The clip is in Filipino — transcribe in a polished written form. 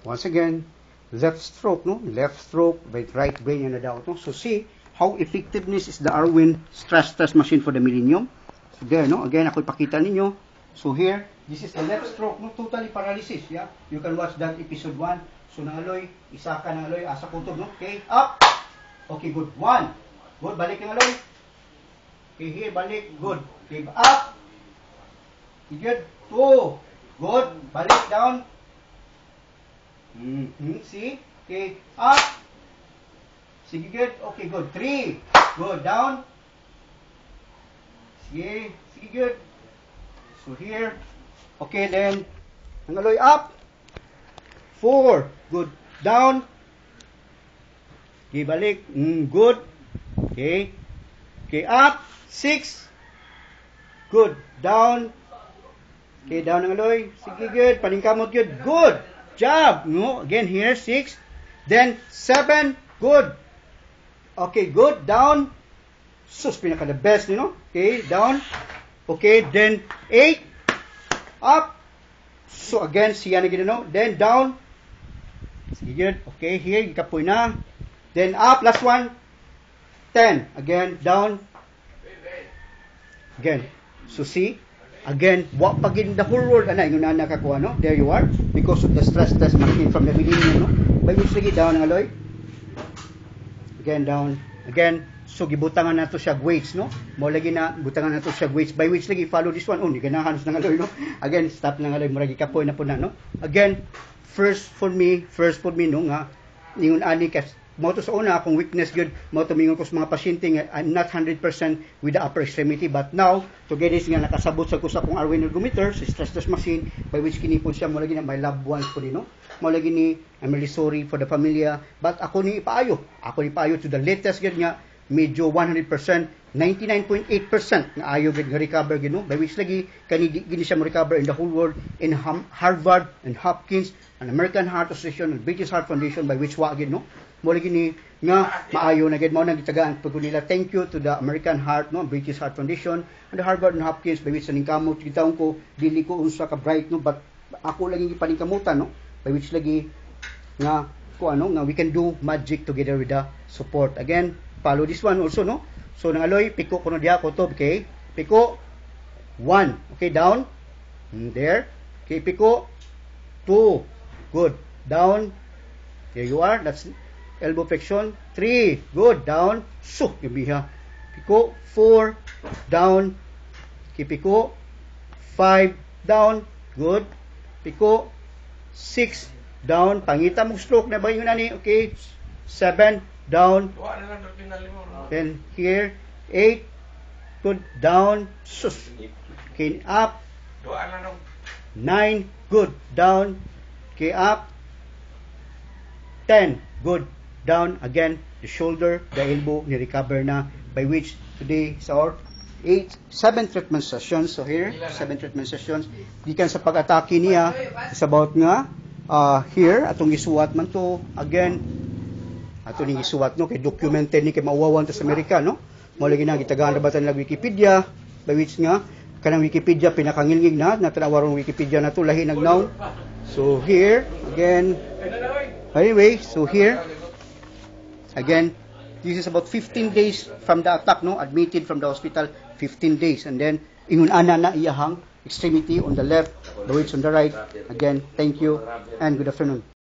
Once again, left stroke, no? Left stroke, right brain na daw, no? So see how effectiveness is the Arwin stress test machine for the Millennium. So there, no? Again, ako ipakita ninyo. So here, this is the left stroke, no? Totally paralysis, yeah? You can watch that episode 1. So nangaloy, isa ka nangaloy, asa kutob, no? Okay, up. Okay, good. 1. Good, balik nangaloy. Okay, here, balik. Good. Okay, up. Good. 2. Good. Balik down. See? Okay, up. Sige, good. Okay, good. 3. Good. Down. Sige. Sige, good. So here. Okay, then. Nangaloy, up. 4. Good. Down. Okay, balik. Good. Okay. Okay, up. 6. Good. Down. Okay, down nangaloy. Sige, good. Paningkamot, good. Good. Job. No, again here, 6. Then, 7. Good. Okay, good. Down. Sus, pinaka the best, you know. Okay, down. Okay, then, 8. Up. So, again, siya na gino. Then, down. Sige, good. Okay, here, ikapoy na. Then, up. Last one. 10. Again, down. Again. So, see? Again, what pagin the whole world ana ingon ana kakuha, no? There you are, because of the stress test machine from the Millennium, no? By which lagi down aloy. Again down. Again, so gibutangan nato siya weights, no? Mo lagi na butangan nato siya weights, by which lagi follow this one. Oh, di ganahan nang aloy, no? Again, stop nang aloy, murag ikapoy na po na, no? Again, first for me no nga ningon ani kas mo to sa una akong weakness good mo to mingon ko sa mga pasyente nga I'm not 100% with the upper extremity, but now to get this nga nakasabot sa ko sa akong Arwin ergometer sa stress test machine, by which kini po siya mo lagi na my loved ones po no, mo lagi ni I'm really sorry for the familia, but ako ni ipaayo to the latest gid nga medyo 100%, 99.8% nga ayo gid nga recover gid, no? By which lagi kani gini siya mo recover in the whole world, in Harvard and Hopkins and American Heart Association and British Heart Foundation, by which wa gid, no? Mo lagi ni nga maayo na gid mao nang gitagaan pud nila. Thank you to the American Heart, no, British Heart Foundation and the Harvard and Hopkins, by which sa ningkamot gitaon ko dili ko unsa ka bright, no, but ako lagi gipaningkamutan, no, by which lagi nga ko ano nga we can do magic together with the support. Again, follow this one also, no? So nangaloy piko kuno diha ko to, okay? Piko 1, okay, down. There. Okay, piko 2. Good. Down. There you are. That's elbow flexion. 3. Good. Down. So, yabiha. Piko 4. Down. Okay, piko 5. Down. Good. Piko 6. Down. Pangita mong stroke na ba yun nani? Okay. 7. Down. Then here 8. Good. Down. Sus. Okay, up. 9. Good. Down. Okay, up. 10. Good. Down. Again, the shoulder, the elbow, ni-recover na, by which today is our 7 treatment sessions. So here, 7 treatment sessions. Gikan sa pag-atake niya, it's about nga, here, atong isuwat man to, again, atong isuwat, no, kay documented ni, kay mauwawan to sa Amerika, no? Mawalagi na, gitagaan na ba tayo Wikipedia, by which nga, kanang Wikipedia, pinakangilgig na, natanawarong Wikipedia na to, lahi nag-noun. So here, again, anyway, so here, again, this is about 15 days from the attack, no? Admitted from the hospital, 15 days. And then, ingon ana na iyahang extremity on the left, the weights on the right. Again, thank you and good afternoon.